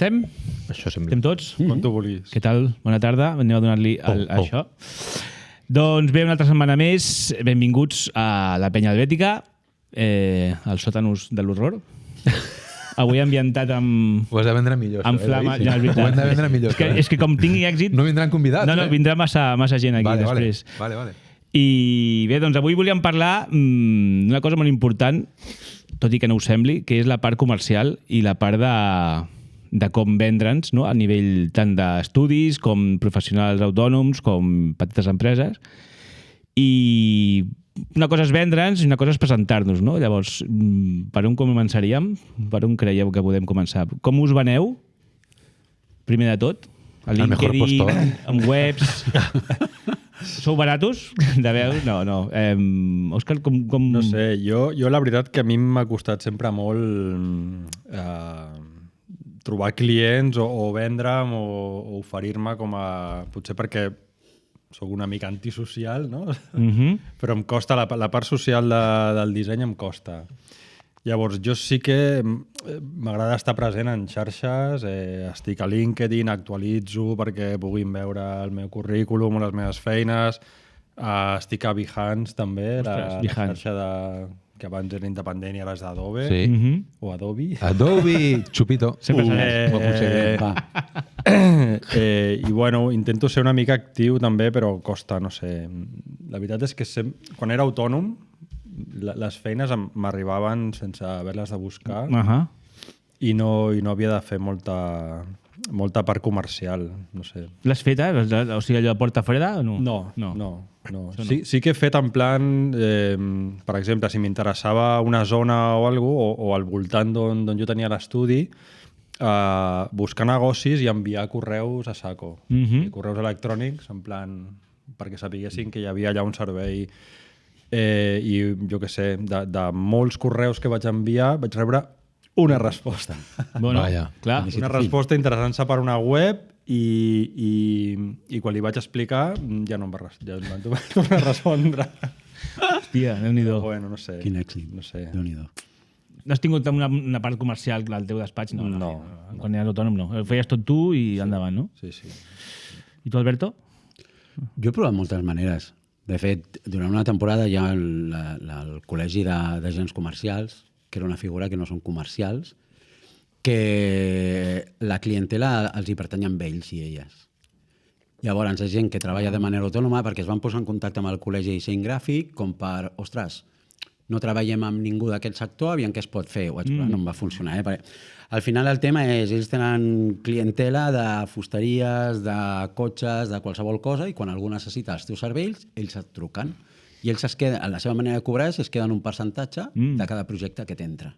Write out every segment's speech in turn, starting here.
estem? Això sembla. Estem tots? Com tu vulguis. Què tal? Bona tarda. Anem a donar-li això. Doncs bé, una altra setmana més. Benvinguts a la Penya Helvètica, al sòtanus de l'horror. Avui ambientat amb... Ho has de vendre millor, amb això, flama. Sí. No, és veritat. Ho hem de vendre millor. És que com tingui èxit... No vindran convidats, No, vindrà massa gent aquí després. Vale. I bé, doncs avui volíem parlar d'una cosa molt important, tot i que no us sembli, que és la part comercial i la part de com vendre'ns, no? A nivell tant d'estudis com professionals autònoms, com petites empreses. I una cosa és vendre'ns i una cosa és presentar-nos, no? Llavors, per on començaríem? Per on creieu que podem començar? Com us veneu? Primer de tot, a LinkedIn, amb webs... Sou baratos de veus? No. Òscar, com... No sé, jo la veritat que a mi m'ha costat sempre molt trobar clients o vendre'm o oferir-me com a... Potser perquè sóc una mica antisocial, no? Però em costa, la part social del disseny em costa. Llavors, jo sí que m'agrada estar present en xarxes, estic a LinkedIn, actualitzo perquè puguin veure el meu currículum o les meves feines, estic a Behance també, la xarxa que abans era independent i ara és d'Adobe, o Adobe. Adobe, Chupito. Sempre I bueno, intento ser una mica actiu també, però costa, no sé. La veritat és que quan era autònom, les feines m'arribaven sense haver-les de buscar i no havia de fer molta part comercial, no sé. L'has fet, O sigui, allò de porta freda o no? No. Sí que he fet en plan, per exemple, si m'interessava una zona o alguna cosa, o al voltant d'on jo tenia l'estudi, buscar negocis i enviar correus a saco. Correus electrònics, en plan, perquè sapiguessin que hi havia allà un servei. I jo què sé, de molts correus que vaig enviar vaig rebre una resposta. Bueno, clar. Una resposta interessant per una web i quan li vaig explicar ja no em va tornar a respondre. Hòstia, Déu-n'hi-do. Bueno, no sé. Quin èxit. No sé. Déu-n'hi-do. No has tingut una part comercial al teu despatx? No. Quan eres autònom no. Ho feies tot tu i endavant, no? Sí. I tu, Alberto? Jo he provat moltes maneres. De fet, durant una temporada hi ha el col·legi d'agents comercials, que era una figura que no són comercials, que la clientela els hi pertany amb ells i elles. Llavors, és gent que treballa de manera autònoma perquè es van posar en contacte amb el col·legi de disseny gràfic com per, ostres, no treballem amb ningú d'aquest sector, aviam què es pot fer. Ho vaig provar, no em va funcionar. Perquè al final el tema és, ells tenen clientela de fusteries, de cotxes, de qualsevol cosa, i quan algú necessita els teus serveis, ells et truquen. I ells es queden, la seva manera de cobrar es queden un percentatge de cada projecte que t'entra.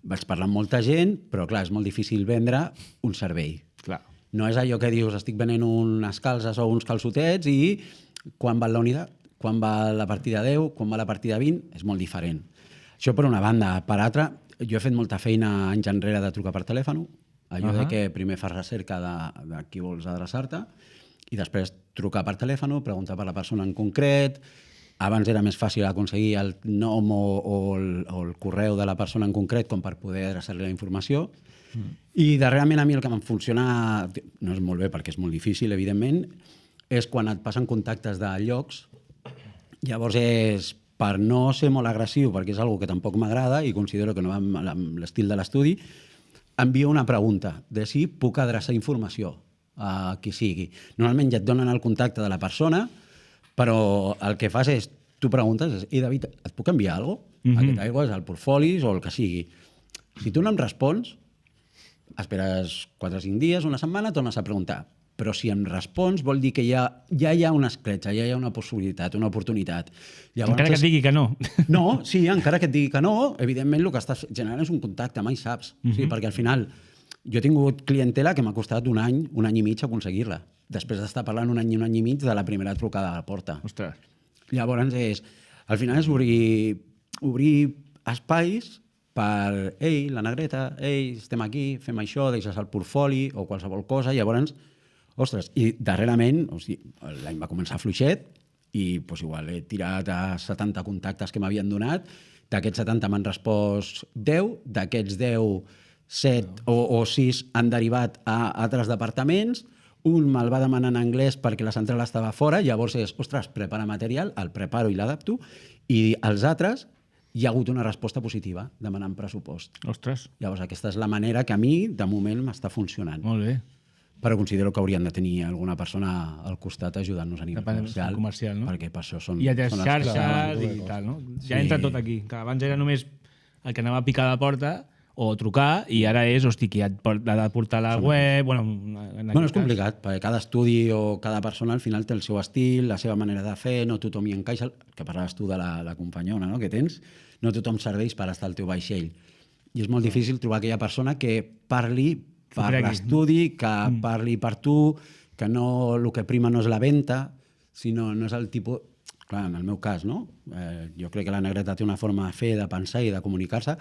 Vaig parlar amb molta gent, però clar, és molt difícil vendre un servei. Clar. No és allò que dius, estic venent unes calces o uns calçotets i quan val la unitat, quan va la partida 10, quan va la partida 20, és molt diferent. Això per una banda. Per altra, jo he fet molta feina anys enrere de trucar per telèfon, allò de que primer fas recerca de qui vols adreçar-te i després trucar per telèfon, preguntar per la persona en concret. Abans era més fàcil aconseguir el nom o el correu de la persona en concret com per poder adreçar-li la informació. I darrerament a mi el que em funciona, no és molt bé perquè és molt difícil, evidentment, és quan et passen contactes de llocs. Llavors és, per no ser molt agressiu, perquè és una que tampoc m'agrada i considero que no va amb l'estil de l'estudi, envio una pregunta de si puc adreçar informació a qui sigui. Normalment ja et donen el contacte de la persona, però el que fas és, tu preguntes, David, et puc enviar alguna cosa? Aquest aigua és el portfolis o el que sigui. Si tu no em respons, esperes 4 o 5 dies, una setmana, tornes a preguntar. Però si em respons vol dir que ja hi ha una escletxa, ja hi ha una possibilitat, una oportunitat. Llavors, encara que et digui que no. No, sí, encara que et digui que no, evidentment el que estàs generant és un contacte, mai saps. Sí, perquè al final jo he tingut clientela que m'ha costat un any i mig aconseguir-la, després d'estar parlant un any i mig de la primera trucada a la porta. Ostres. Llavors al final és obrir espais per, ei, la negreta, ei, estem aquí, fem això, deixes el portfoli o qualsevol cosa, llavors, ostres, i darrerament, l'any va començar fluixet i igual he tirat a 70 contactes que m'havien donat, d'aquests 70 m'han respost 10, d'aquests 10 7 o 6 han derivat a altres departaments, un me'l va demanar en anglès perquè la central estava fora, llavors és, ostres, prepara material, el preparo i l'adapto, i els altres hi ha hagut una resposta positiva, demanant pressupost. Ostres, Llavors, aquesta és la manera que a mi, de moment, m'està funcionant. molt bé. Però considero que haurien de tenir alguna persona al costat ajudant-nos a nivell Comercial, no? perquè per això són... I altres són els xarxes i tal, no? Ja entra tot aquí. Que abans era només el que anava a picar a la porta o trucar, i ara és, hosti, qui ha de portar la web... Bueno, és complicat, perquè cada estudi o cada persona al final té el seu estil, la seva manera de fer, no tothom hi encaixa. El que parlaves tu de la companyona, no?, que tens, no tothom serveix per estar al teu vaixell. I és molt difícil trobar aquella persona que parli per l'estudi, que parli per tu, que no, el que prima no és la venda, sinó no és el tipus... Clar, en el meu cas, no? Jo crec que la negreta té una forma de fer, de pensar i de comunicar-se,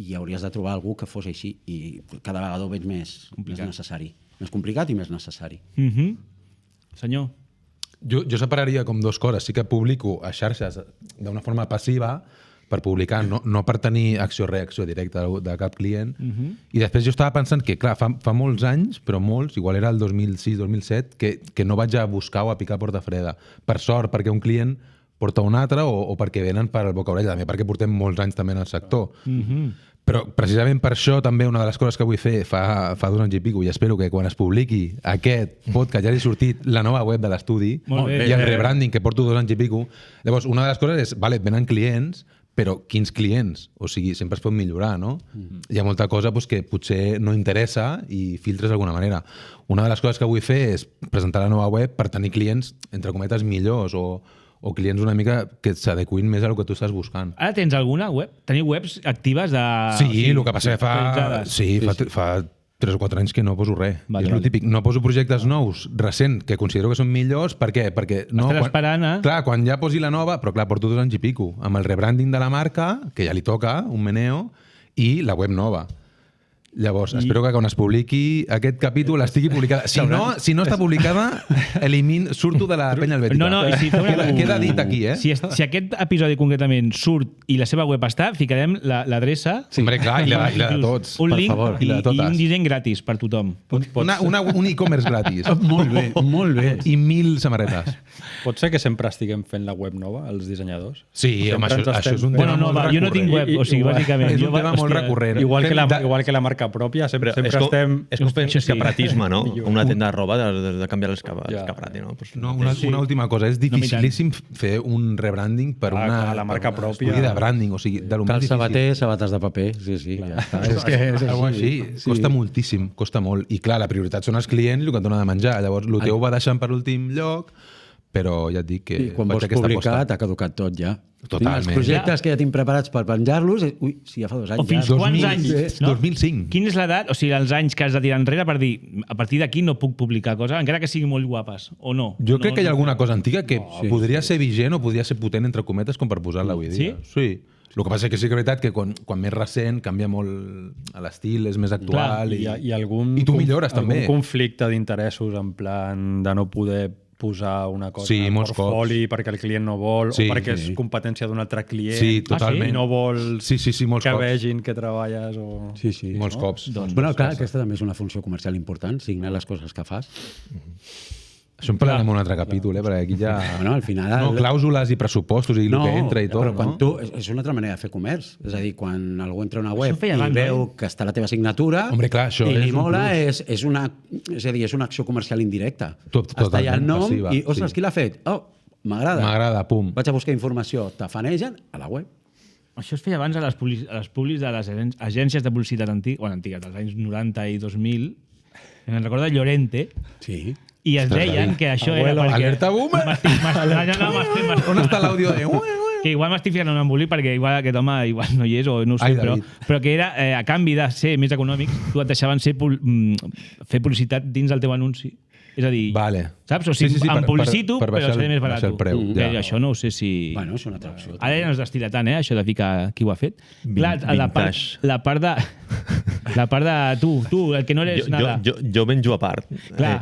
i hauries de trobar algú que fos així, i cada vegada ho veig més necessari. Més complicat i més necessari. Senyor. Jo separaria com dues coses. Sí que publico a xarxes d'una forma passiva, per publicar, no per tenir acció-reacció directa de cap client. I després jo estava pensant que, clar, fa molts anys, però molts, igual era el 2006-2007, que no vaig a buscar o a picar porta freda. Per sort, perquè un client porta un altre o perquè venen per al boca orella, també perquè portem molts anys també en el sector. Però precisament per això també una de les coses que vull fer fa 2 anys i pico, i espero que quan es publiqui aquest podcast ja hagi sortit la nova web de l'estudi i el rebranding, que porto 2 anys i pico. Llavors, una de les coses és, vale, venen clients, però quins clients? O sigui, sempre es pot millorar, no? Hi ha molta cosa que potser no interessa i filtres d'alguna manera. Una de les coses que vull fer és presentar la nova web per tenir clients, entre cometes, millors o clients una mica que s'adequin més a lo que tu estàs buscant. Ara tens alguna web? Teniu webs actives de... Sí, el que passa que fa 3 o 4 anys que no poso res. És el típic. No poso projectes nous, recent, que considero que són millors. Per què? Perquè estàs esperant, Clar, quan ja posi la nova, però clar, porto 2 anys i pico, amb el rebranding de la marca, que ja li toca, un meneo, i la web nova. Llavors, espero que quan es publiqui aquest capítol estigui publicada. Si no està publicada, surto de la penya helvètica. No, i si queda dit aquí, eh? Si aquest episodi concretament surt i la seva web està, ficarem l'adreça... Sí, hombre, clar, i la de tots. Un link i un disseny gratis per tothom. Un e-commerce gratis. Molt bé, molt bé. I 1.000 samarretes. Pot ser que sempre estiguem fent la web nova, els dissenyadors? Sí, home, això és un tema molt recurrent. Jo no tinc web, o sigui, bàsicament. És un tema molt recurrent. Igual que la marca pròpia, sempre estem... És com fer escaparatisme, no? Una tenda de roba de canviar l'escaparati, no? No, una última cosa, és dificilíssim fer un rebranding per la marca pròpia. Estudi de branding, o sigui, de lo més difícil. Sabater, sabates de paper, sí, ja està. És que és així. Costa moltíssim, costa molt. I clar, la prioritat són els clients i el que et dona de menjar. Llavors, el teu va deixant per l'últim lloc, però ja et dic que... I quan vols publicar t'ha caducat tot ja. Totalment. Els projectes que ja tinc preparats per penjar-los... Ui, sí, ja fa 2 anys. O fins quants anys? 2005. Quina és l'edat, o sigui, els anys que has de tirar enrere per dir a partir d'aquí no puc publicar coses, encara que siguin molt guapes, o no? Jo crec que hi ha alguna cosa antiga que podria ser vigent o podria ser potent, entre cometes, com per posar-la avui dia. Sí? El que passa és que sí que és veritat que quan més recent canvia molt l'estil, és més actual. I tu millores també. Algun conflicte d'interessos en plan de no poder posar una cosa en portfoli perquè el client no vol o perquè és competència d'un altre client. Sí, totalment. I no vols que vegin que treballes o... Sí. Molts cops. Bueno, clar, aquesta també és una funció comercial important, signar les coses que fas. Això en parlarem en un altre capítol, perquè aquí ja... Bueno, al final... No, clàusules i pressupostos i el que entra i tot, però quan tu... És una altra manera de fer comerç. És a dir, quan algú entra a una web i veu que està la teva signatura i li mola, és una acció comercial indirecta. Està allà el nom i, ostres, qui l'ha fet? Oh, m'agrada. M'agrada, pum. Vaig a buscar informació, t'afanegen a la web. Això es feia abans a les publis de les agències de publicitat antigues, dels anys 90 i 2000. Me'n recordo de Llorente. Sí. I es deien que això era perquè... Alerta boomer! On està l'àudio de... Que igual m'estic ficant en un embolic perquè igual aquest home igual no hi és o no ho sé, però que era, a canvi de ser més econòmic, tu et deixaven fer publicitat dins del teu anunci. És a dir, saps? O sigui, em publicito, però seré més barat. Això no ho sé si... Bueno, és una altra opció. Ara ja no es destila tant, això de ficar qui ho ha fet. Clar, la part de tu, el que no eres nada. Jo menjo a part. Clar.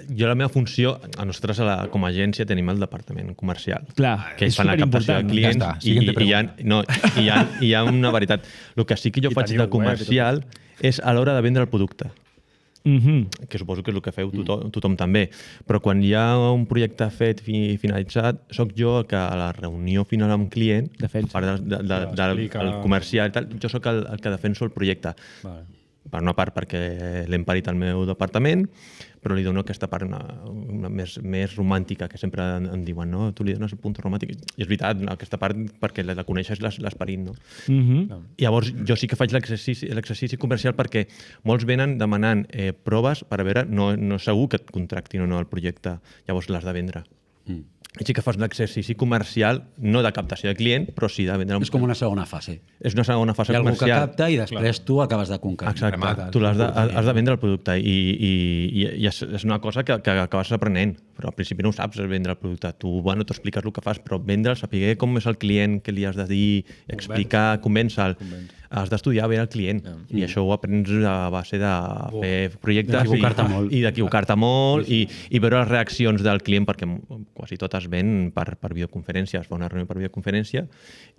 Jo la meva funció, a nosaltres com a agència tenim el departament comercial. Clar, que fan la captació de clients i hi ha una veritat. El que sí que jo faig de comercial és a l'hora de vendre el producte, que suposo que és el que feu tothom també. Però quan hi ha un projecte fet i finalitzat, sóc jo el que a la reunió final amb client, Defensa. part del comercial i tal, jo sóc el que defenso el projecte. Vale. Per una part perquè l'hem parit al meu departament, però li dono aquesta part una més romàntica, que sempre em diuen, no? Tu li dones el punt romàntic. I és veritat, aquesta part, perquè la coneixes, l'has parit, no? Llavors, jo sí que faig l'exercici comercial perquè molts venen demanant proves per a veure, no és segur que et contractin o no el projecte, llavors l'has de vendre. I sí que fas l'exercici comercial, no de captació de client, però sí de vendre... És com una segona fase. És una segona fase Hi ha algú que comercial. capta i després tu acabes de concretar. Exacte, tu has de vendre el producte i és una cosa que acabes aprenent, però al principi no ho saps vendre el producte. Tu t'expliques el que fas, però vendre'l, saber com és el client, què li has de dir, explicar, convèncer-lo. Has d'estudiar bé el client i això ho aprens a base de fer projectes i d'equivocar-te molt i veure les reaccions del client, perquè quasi tot es ven per videoconferència, es fa una reunió per videoconferència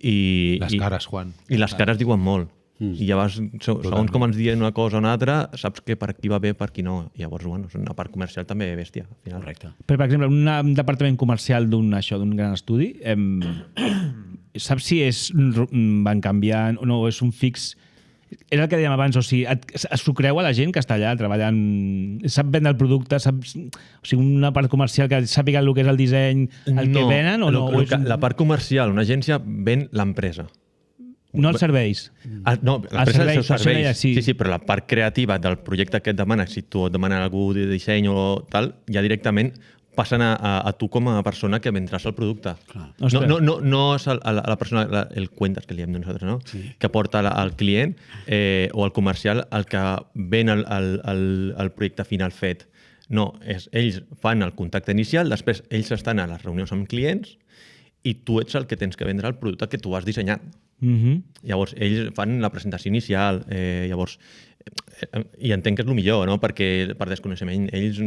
i... Les cares, Juan. I les cares diuen molt. I llavors, segons com ens diuen una cosa o una altra, saps que per aquí va bé, per aquí no. I llavors, és una part comercial també bèstia. Al final. Correcte. Per exemple, un departament comercial d'un gran estudi, saps si van canviant o no, és un fix... És el que dèiem abans, o sigui, s'ho creu a la gent que està allà treballant, sap vendre el producte, o sigui, una part comercial que sàpiga el que és el disseny, el que venen o no? La part comercial, una agència ven l'empresa. No els serveis. No, l'empresa dels seus serveis. Sí, però la part creativa del projecte que et demana, si tu et demana algú de disseny o tal, ja directament passen a tu com a persona que vendràs el producte. No és la persona, el cuentas que li hem de nosaltres, no? Sí. Que porta al client o al comercial el que ven el projecte final fet. No, ells fan el contacte inicial, després ells estan a les reunions amb clients i tu ets el que tens que vendre el producte que tu has dissenyat. Llavors, ells fan la presentació inicial, llavors, i entenc que és el millor, no? Perquè per desconeixement ells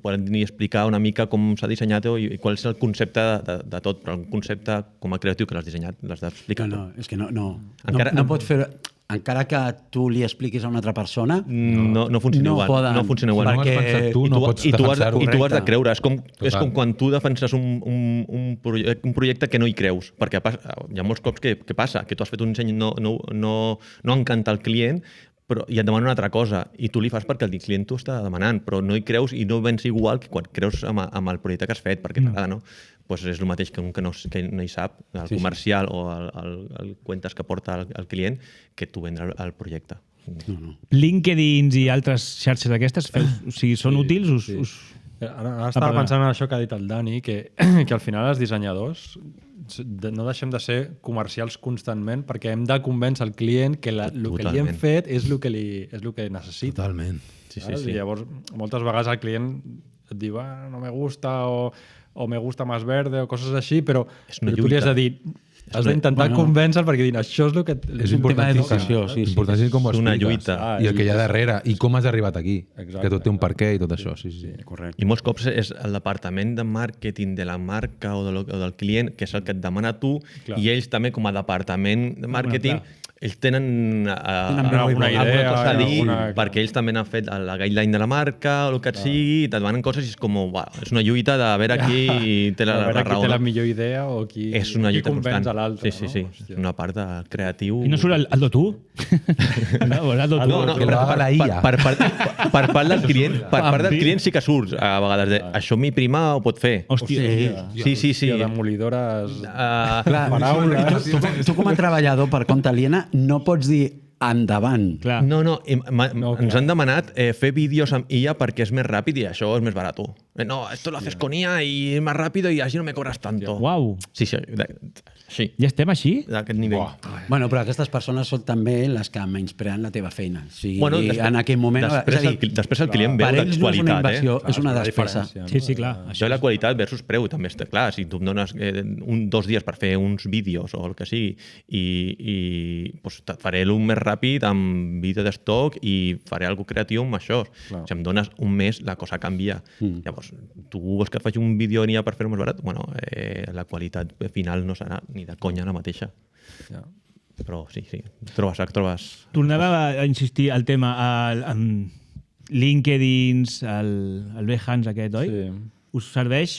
poden ni explicar una mica com s'ha dissenyat i qual és el concepte de tot, però el concepte com a creatiu que l'has dissenyat l'has d'explicar. No, és que no pot fer... Encara que tu li expliquis a una altra persona, no funciona igual. No funciona igual. Perquè tu no pots defensar-ho. I tu has de creure. És com quan tu defenses un projecte que no hi creus. Perquè hi ha molts cops que passa, que tu has fet un disseny no encanta el client, però i et demana una altra cosa, i tu li fas perquè el client t'ho està demanant, però no hi creus i no vens igual que quan creus amb el projecte que has fet, perquè t'agrada, no? Pues és el mateix que un que no hi sap, el comercial o el cuentes que porta el client, que tu vendre el projecte. LinkedIn i altres xarxes d'aquestes, o sigui, són útils? Ara estava pensant en això que ha dit el Dani, que al final els dissenyadors no deixem de ser comercials constantment perquè hem de convèncer el client que el que li hem fet és el que necessita. Totalment. Sí. I llavors, moltes vegades el client et diu no me gusta o me gusta más verde o coses així, però tu li has de dir, has d'intentar convèncer perquè dir, això és el que... És importantíssim. Importantíssim com ho expliques. És una lluita. I el que hi ha darrere. I com has arribat aquí. Que tot té un perquè i tot això. Sí. Correcte. I molts cops és el departament de màrqueting de la marca o del client, que és el que et demana tu, i ells també com a departament de màrqueting ells tenen alguna cosa a dir perquè ells també han fet la guideline de la marca o el que et sigui, i et demanen coses i és com, és una lluita de veure qui té la raó. Qui té la millor idea o qui convenç a l'altre. Sí. Una part del creatiu. I no surt el do tu? No, que va la IA. Per part del client sí que surts a vegades. Això mi prima ho pot fer. Hòstia. Sí. Demolidores... Paraules. Tu com a treballador per compte aliena no pots dir endavant. No, ens han demanat fer vídeos amb IA perquè és més ràpid i això és més barat. No, esto lo haces con IA y es más rápido y así no me cobras tanto. Uau. Sí. Ja estem així? D'aquest nivell. Bueno, però aquestes persones són també les que menyspreen la teva feina. O sigui, en aquell moment... Després el client veu la qualitat. Per ells no és una inversió, és una despesa. Sí, clar. Això de la qualitat versus preu també està clar. Si tu em dones 2 dies per fer uns vídeos o el que sigui i et faré el més ràpid amb vídeo d'estoc i faré alguna creatiu amb això. Si em dones un mes, la cosa canvia. Llavors, tu vols que faci un vídeo en IA per fer-ho més barat? Bueno, la qualitat final no serà ni de conya la mateixa. Però sí, trobes... Tornava a insistir al tema, amb LinkedIn, el Behance aquest, oi? Sí. Us serveix?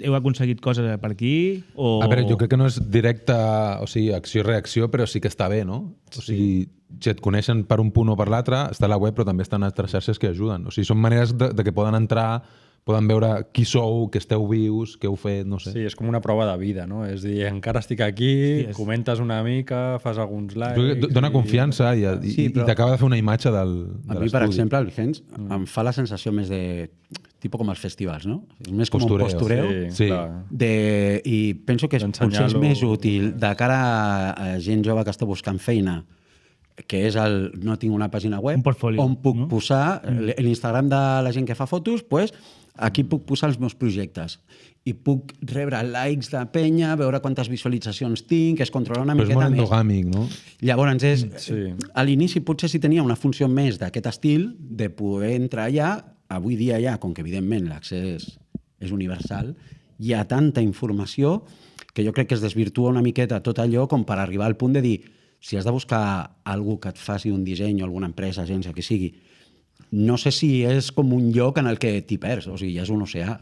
Heu aconseguit coses per aquí? O... A veure, jo crec que no és directe, o sigui, acció-reacció, però sí que està bé, no? O sigui, si et coneixen per un punt o per l'altre, està a la web, però també estan altres xarxes que ajuden. O sigui, són maneres de que poden entrar, poden veure qui sou, que esteu vius, què heu fet, no sé. Sí, és com una prova de vida, no? És dir, encara estic aquí, comentes una mica, fas alguns likes... Dona confiança i t'acaba de fer una imatge de A mi, per exemple, el Behance em fa la sensació més de... tipus com els festivals, no? És més com un postureo. Sí. I penso que potser és més útil de cara a gent jove que està buscant feina, que és no tinc una pàgina web, un portfolio, on puc posar l'Instagram de la gent que fa fotos, pues, aquí puc posar els meus projectes i puc rebre likes de penya, veure quantes visualitzacions tinc, es controla una miqueta més. Però és molt endogàmic, no? Llavors, a l'inici potser sí tenia una funció més d'aquest estil, de poder entrar allà. Avui dia ja, com que evidentment l'accés és universal, hi ha tanta informació que jo crec que es desvirtua una miqueta tot allò com per arribar al punt de dir, si has de buscar algú que et faci un disseny o alguna empresa, agència, que sigui, no sé si és com un lloc en el que t'hi perds, o sigui, ja és un oceà.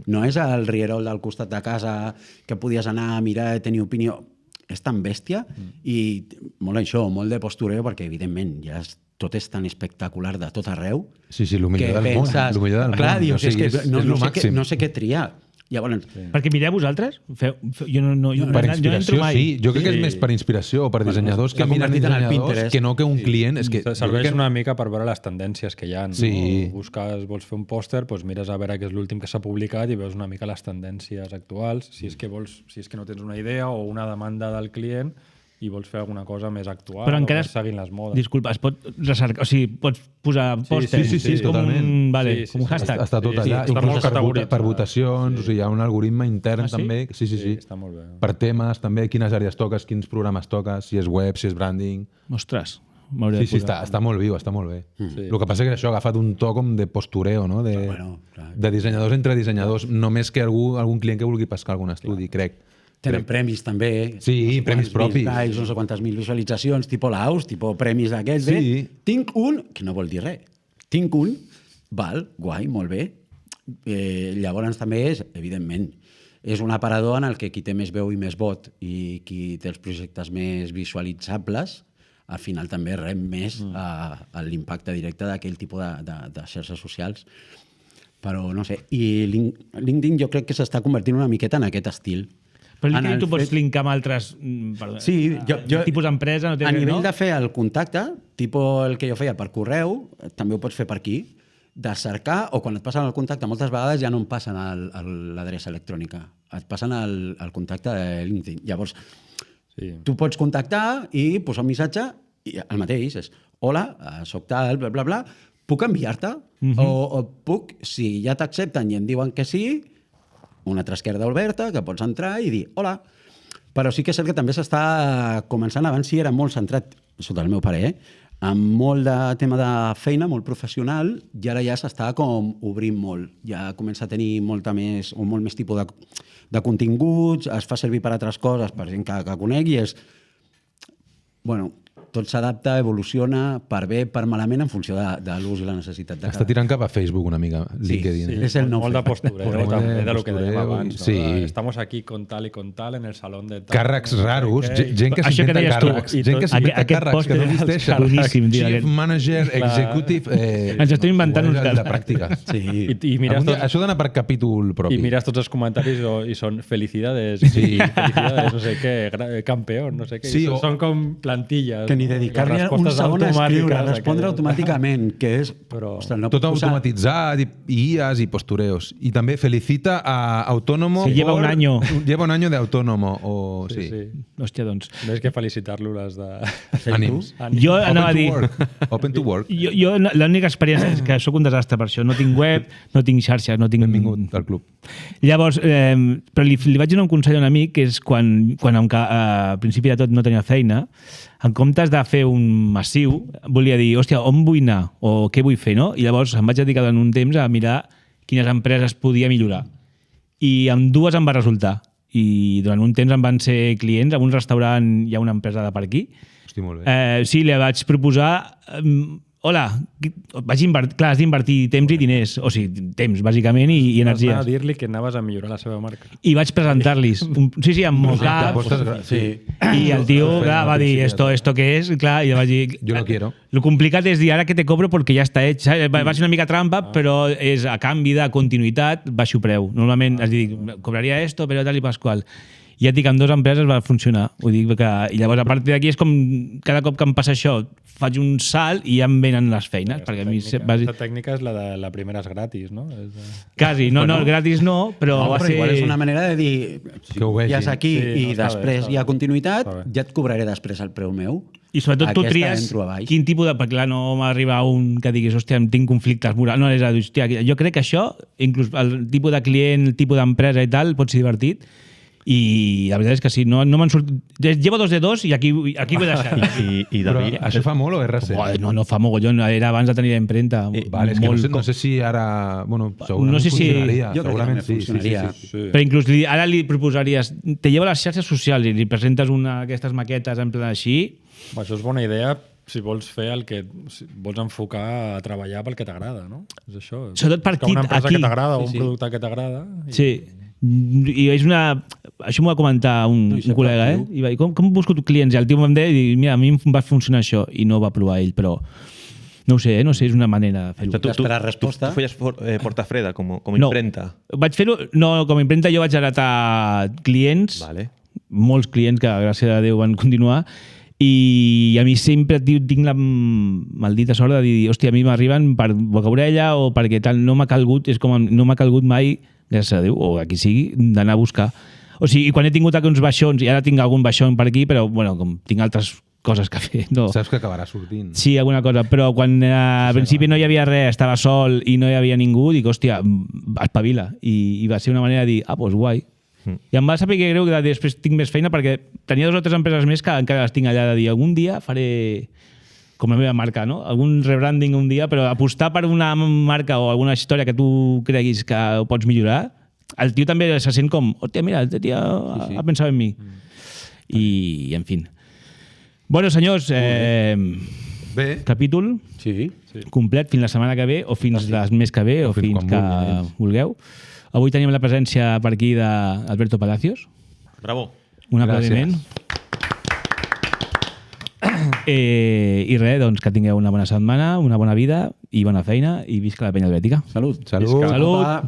No és el rierol del costat de casa que podies anar a mirar i tenir opinió. És tan bèstia i molt això, molt de postureo, perquè evidentment ja tot és tan espectacular de tot arreu. Sí, el millor del món. El millor del clar, món. dius, o sigui, és que no sé què triar. Llavors, perquè mireu vosaltres? Jo no entro mai. Sí, jo crec que és més per inspiració o per dissenyadors que miren dissenyadors que no que un client. És que serveix una mica per veure les tendències que hi ha. Sí. Vols fer un pòster, doncs mires a veure què és l'últim que s'ha publicat i veus una mica les tendències actuals. Si és que no tens una idea o una demanda del client i vols fer alguna cosa més actual, però encara seguint les modes. Disculpa, es pot recercar, o sigui, pots posar pòster, sí, com totalment. Com un hashtag. Està tot allà, inclús per votacions, o sigui, hi ha un algoritme intern també. Sí. Està molt bé. Per temes, també, quines àrees toques, quins programes toques, si és web, si és branding... Ostres, Sí, està molt viu, està molt bé. El que passa és que això ha agafat un to com de postureo, no? De dissenyadors entre dissenyadors, només que algun client que vulgui pescar algun estudi, crec. Tenen premis també. Sí, premis propis. No sé quantes mil visualitzacions, tipus l'AUS, tipus premis d'aquests. Sí. Tinc un, que no vol dir res. Tinc un, val, guai, molt bé. Llavors també és, evidentment, és un aparador en el que qui té més veu i més vot i qui té els projectes més visualitzables, al final també rep més l'impacte directe d'aquell tipus de xarxes socials. Però no sé. I LinkedIn jo crec que s'està convertint una miqueta en aquest estil. Però LinkedIn tu pots linkar amb altres tipus d'empresa? A nivell de fer el contacte, tipus el que jo feia per correu, també ho pots fer per aquí, de cercar, o quan et passen el contacte, moltes vegades ja no em passen l'adreça electrònica, et passen el contacte de LinkedIn. Llavors, tu pots contactar i posar un missatge, i el mateix és, hola, soc tal, bla, bla, bla, puc enviar-te? O puc, si ja t'accepten i em diuen que sí, una altra esquerda oberta, que pots entrar i dir hola. Però sí que és cert que també s'està començant, abans sí era molt centrat, sota el meu parer, amb molt de tema de feina, molt professional, i ara ja s'està com obrint molt. Ja comença a tenir molt més tipus de continguts, es fa servir per altres coses, per gent que conegui, és... Bueno, tot s'adapta, evoluciona per bé, per malament, en funció de l'ús i la necessitat de cada. Està tirant cap a Facebook una mica, LinkedIn. És el nou molt de postureo, també, de lo que dèiem abans. Sí. Estamos aquí con tal y con tal, en el salón de tal... Càrrecs raros, gent que s'inventa càrrecs. Gent que s'inventa càrrecs que no existeixen. Chief Manager, Executive... Ens estem inventant uns càrrecs. De pràctica. Això d'anar per capítol propi. I mires tots els comentaris i són felicidades, no sé què, campeón, no sé què. Són com plantilles. Ni dedicar-li un segon a escriure, a respondre automàticament, que és... Tot automatitzat, i IAs i postureos. I també felicita a Autónomo... Sí, lleva un año. Lleva un año de Autónomo. Sí. Hòstia, doncs... Més que felicitar-lo, les de... Ànims. Jo anava a dir... Open to work. Jo l'única experiència és que sóc un desastre per això. No tinc web, no tinc xarxes, no tinc... Benvingut al club. Llavors, però li vaig donar un consell a un amic, que és quan a principi de tot no tenia feina, en comptes de fer un massiu, volia dir, hòstia, on vull anar? O què vull fer, no? I llavors em vaig dedicar durant un temps a mirar quines empreses podia millorar. I amb dues em va resultar. i durant un temps em van ser clients, en un restaurant hi ha una empresa de per aquí. Hosti, molt bé. Sí, li vaig proposar... Hola, has d'invertir temps i diners, o sigui, temps, bàsicament, i Vas anar energies. a dir-li que anaves a millorar la seva marca. I vaig presentar-los. Sí, amb mockup. Sí. I el tio clar, va dir, esto què és? Clar, i vaig dir... Yo lo quiero. Lo complicat és dir, ara que te cobro perquè ja està hecho. Va ser una mica trampa, però és a canvi de continuïtat, baixo preu. Normalment, es dic, cobraria esto, però tal i pasqual. I ja et dic, amb 2 empreses va funcionar. Vull dir que, i llavors, a partir d'aquí, és com cada cop que em passa això, faig un salt i ja em venen les feines. Perquè a mi, Aquesta tècnica és la de la primera és gratis, no? quasi, no, gratis no, però No, va però ser... igual és una manera de dir, Que ho vegin. ja és aquí Sí, no, i està bé, després està hi ha bé. continuïtat, Està bé. ja et cobraré després el preu meu. I sobretot tu Aquesta tries entro a baix. quin tipus de... Perquè clar, no m'arriba un que diguis, hòstia, em tinc conflictes morals. No, és a dir, hòstia, jo crec que això, inclús el tipus de client, el tipus d'empresa i tal, pot ser divertit. I la veritat és que sí, no me'n surt... Llevo 2 de 2 i aquí ho he deixat. I Però David, això fa molt o és recent? No fa mogollon, era abans de tenir la impremta. Vale, és que no sé si ara... Bueno, segurament No sé si- funcionaria. Jo crec que segurament també sí, funcionaria. sí. Però inclús ara li proposaries... Te llevo a les xarxes socials i li presentes aquestes maquetes en plan així... Això és bona idea si vols fer el que... Si vols enfocar a treballar pel que t'agrada, no? És això. Sobretot per Buscar una empresa aquí. que t'agrada o un producte que t'agrada. Sí. I és una... Això m'ho va comentar un col·lega, I va dir, com busco tu clients? I el tio em deia, i mira, a mi em va funcionar això, i no ho va provar ell, però no ho sé, és una manera de fer-ho. D'esperar resposta. Tu feies Portafreda com No, impremta. vaig fer-ho... No, com a impremta jo vaig heretar clients, Vale. molts clients que, gràcies a Déu, van continuar, i a mi sempre tinc la maldita sort de dir, hòstia, a mi m'arriben per boca orella o perquè tal, no m'ha calgut, és com no m'ha calgut mai, gràcies a Déu, o a qui sigui, d'anar a buscar. O sigui, quan he tingut alguns baixons, i ara tinc algun baixón per aquí, però, bueno, com tinc altres coses que fer, no. Saps que acabarà sortint. Sí, alguna cosa, però quan al principi no hi havia res, estava sol i no hi havia ningú, dic, hòstia, espavila. I va ser una manera de dir, doncs guai. I em va saber que greu que després tinc més feina perquè tenia 2 o 3 empreses més que encara les tinc allà de dir, algun dia faré com la meva marca, no? Algun rebranding un dia, però apostar per una marca o alguna història que tu creguis que ho pots millorar, el tio també se sent com, hòstia, mira, el tio ha pensat en mi. I, en fi. Bueno, senyors, Bé, capítol Sí. complet fins la setmana que ve o fins les més que ve o fins fins quan que vulgueu. Avui tenim la presència per aquí d'Alberto Palacios. Bravo. Un Gràcies. aplaudiment. I res, doncs que tingueu una bona setmana, una bona vida i bona feina i visca la penya helvètica. Salut. salut. Salut!